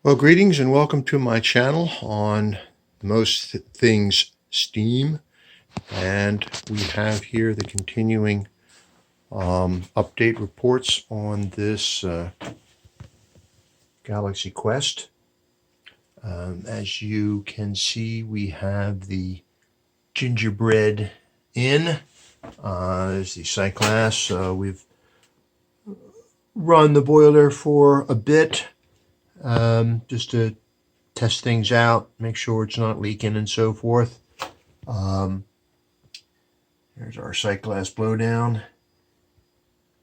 Well, greetings and welcome to my channel on most things steam. And we have here the continuing update reports on this Galaxy Quest. As you can see, we have the gingerbread in. There's the sight glass. We've run the boiler for a bit just to test things out, make sure it's not leaking and so forth. There's our sight glass blowdown.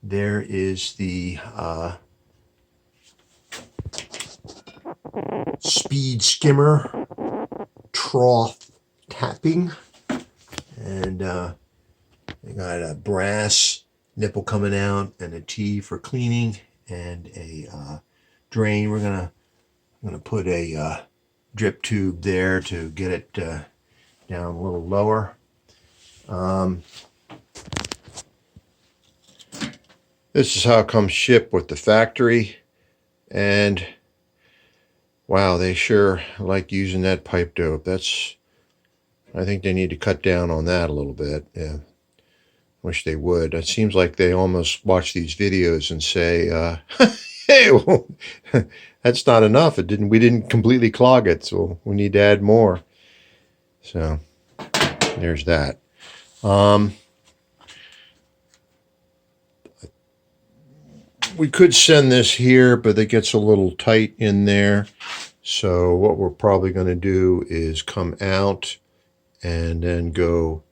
There is the speed skimmer trough tapping, and they got a brass nipple coming out and a T for cleaning and a drain. I'm gonna put a drip tube there to get it down a little lower. This is how it comes shipped with the factory, and wow, they sure like using that pipe dope. I think they need to cut down on that a little bit. Yeah, wish they would. It seems like they almost watch these videos and say, "Hey, well, that's not enough. We didn't completely clog it, so we need to add more." So there's that. We could send this here, but it gets a little tight in there. So what we're probably going to do is come out and then go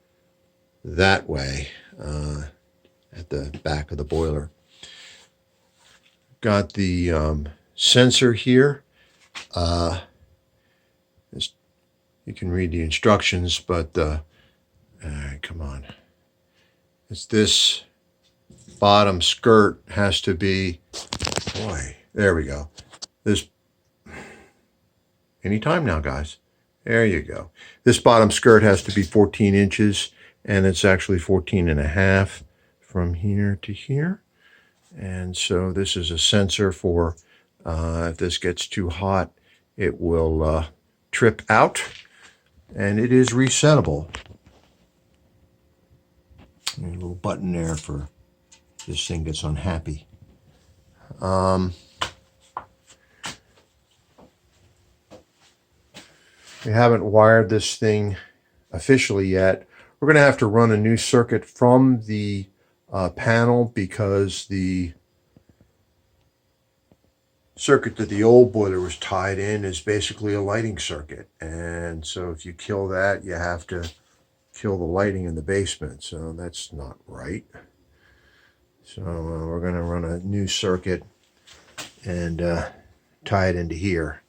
that way at the back of the boiler. Got the sensor here. You can read the instructions, but come on. It's this bottom skirt has to be, boy, there we go. This, anytime now, guys. There you go. This bottom skirt has to be 14 inches, and it's actually 14 and a half from here to here. And so this is a sensor for if this gets too hot, it will trip out, and it is resettable. There's a little button there for this thing gets unhappy. We haven't wired this thing officially yet. We're going to have to run a new circuit from the panel because the circuit that the old boiler was tied in is basically a lighting circuit. And so if you kill that, you have to kill the lighting in the basement. So that's not right. So we're going to run a new circuit and tie it into here.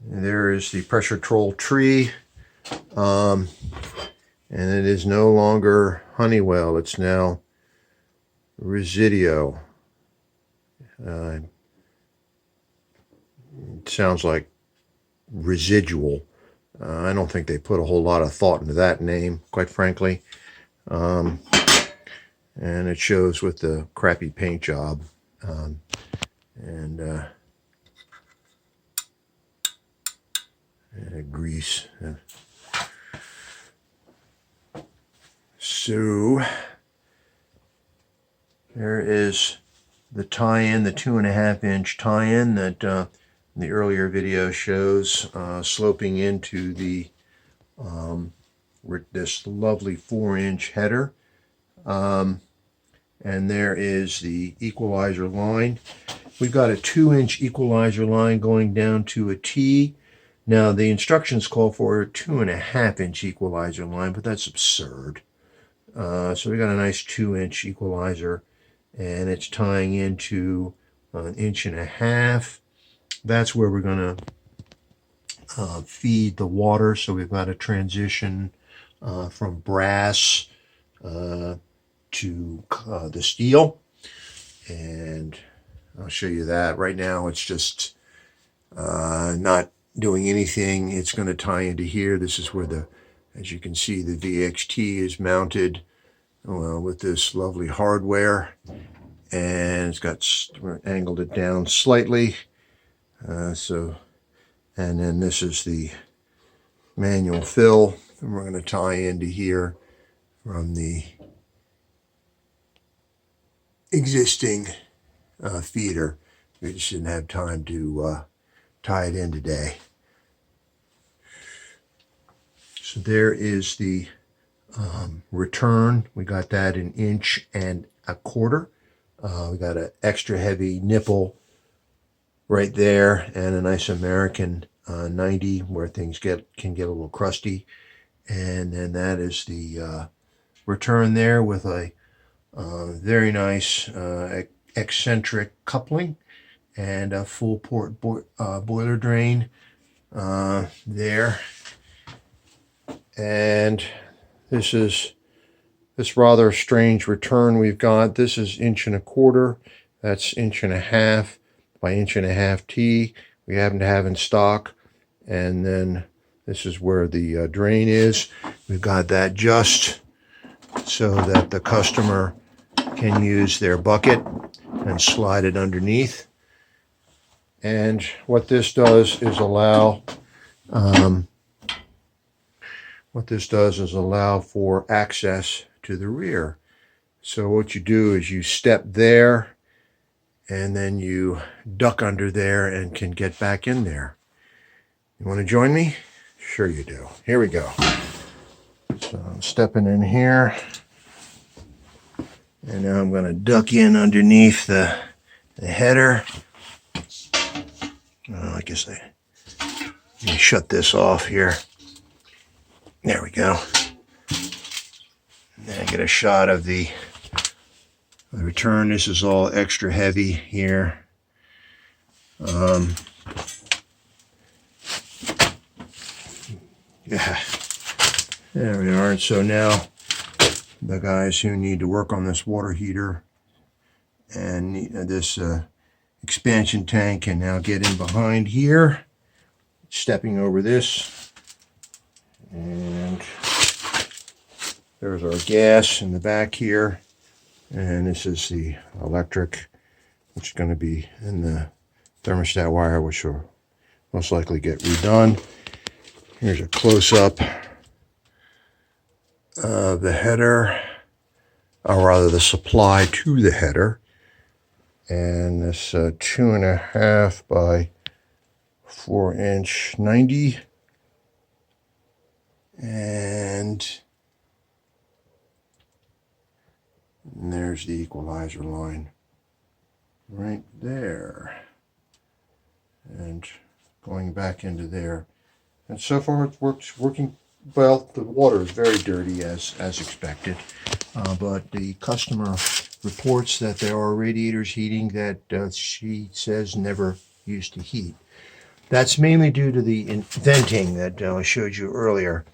There is the pressure control tree, and it is no longer Honeywell. It's now Residio. It sounds like residual. I don't think they put a whole lot of thought into that name, quite frankly. And it shows with the crappy paint job. And grease. So there is the tie-in, the 2.5 inch tie-in that the earlier video shows sloping into the this lovely 4-inch header, and there is the equalizer line. We've got a 2-inch equalizer line going down to a T. Now the instructions call for a 2.5-inch equalizer line, but that's absurd. So we got a nice 2-inch equalizer, and it's tying into 1.5 inches. That's where we're going to feed the water. So we've got a transition from brass to the steel. And I'll show you that. Right now it's just not doing anything. It's going to tie into here. This is where as you can see, the VXT is mounted with this lovely hardware. and it's got angled it down slightly. And then this is the manual fill, and we're going to tie into here from the existing feeder. We just didn't have time to tie it in today. So there is the return. We got that 1 1/4 inch. We got an extra heavy nipple right there, and a nice American 90 where things can get a little crusty. And then that is the return there with a very nice eccentric coupling and a full port boiler drain there. And this is this rather strange return we've got. This is 1 1/4 inch. That's 1.5 inch by 1.5 inch T. We happen to have in stock. And then this is where the drain is. We've got that just so that the customer can use their bucket and slide it underneath. And what this does is allow for access to the rear. So what you do is you step there and then you duck under there and can get back in there. You want to join me? Sure you do. Here we go. So I'm stepping in here, and now I'm going to duck in underneath the header. I guess let me shut this off here. There we go. And then I get a shot of the return. This is all extra heavy here. Yeah, there we are. And so now the guys who need to work on this water heater and this expansion tank can now get in behind here, stepping over this. And there's our gas in the back here. And this is the electric, which is going to be in the thermostat wire, which will most likely get redone. Here's a close-up of the header, or rather the supply to the header. And this 2.5 by 4 inch 90. And there's the equalizer line right there. And going back into there. And so far it working well. The water is very dirty as expected, but the customer reports that there are radiators heating that she says never used to heat. That's mainly due to the venting that I showed you earlier.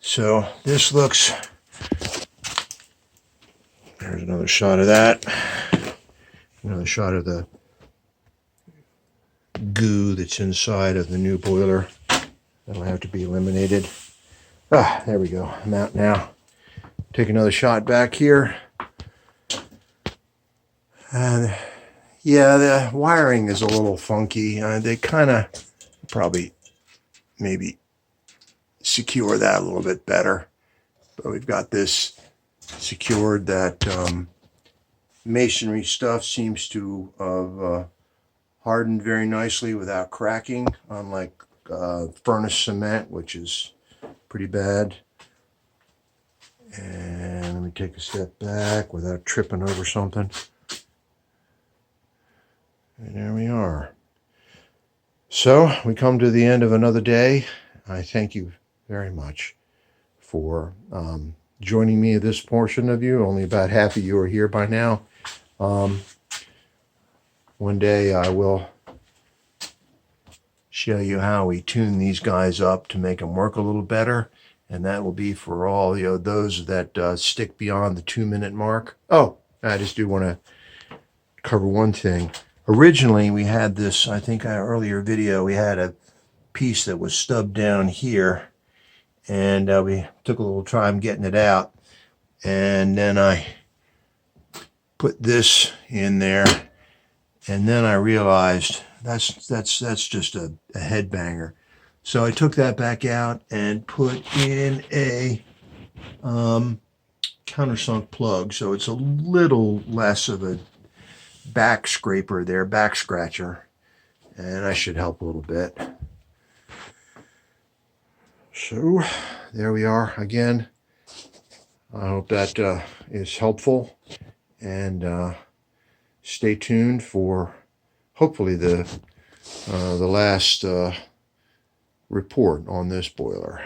So this looks, there's another shot of that, another shot of the goo that's inside of the new boiler. That'll have to be eliminated. There we go. I'm out now. Take another shot back here. And yeah, the wiring is a little funky. They kind of probably maybe secure that a little bit better. But we've got this secured. That masonry stuff seems to have hardened very nicely without cracking, unlike furnace cement, which is pretty bad. And let me take a step back without tripping over something. And there we are. So we come to the end of another day. I thank you very much for joining me at this portion of you. Only about half of you are here by now. One day I will show you how we tune these guys up to make them work a little better, and that will be for all those that stick beyond the 2-minute mark. Oh, I just do want to cover one thing. Originally we had this, I think in an earlier video, we had a piece that was stubbed down here, and we took a little time getting it out, and then I put this in there, and then I realized that's just a headbanger. So I took that back out and put in a countersunk plug, so it's a little less of a back scraper there, back scratcher, and I should help a little bit. So there we are again. I hope that is helpful, and stay tuned for hopefully the last report on this boiler.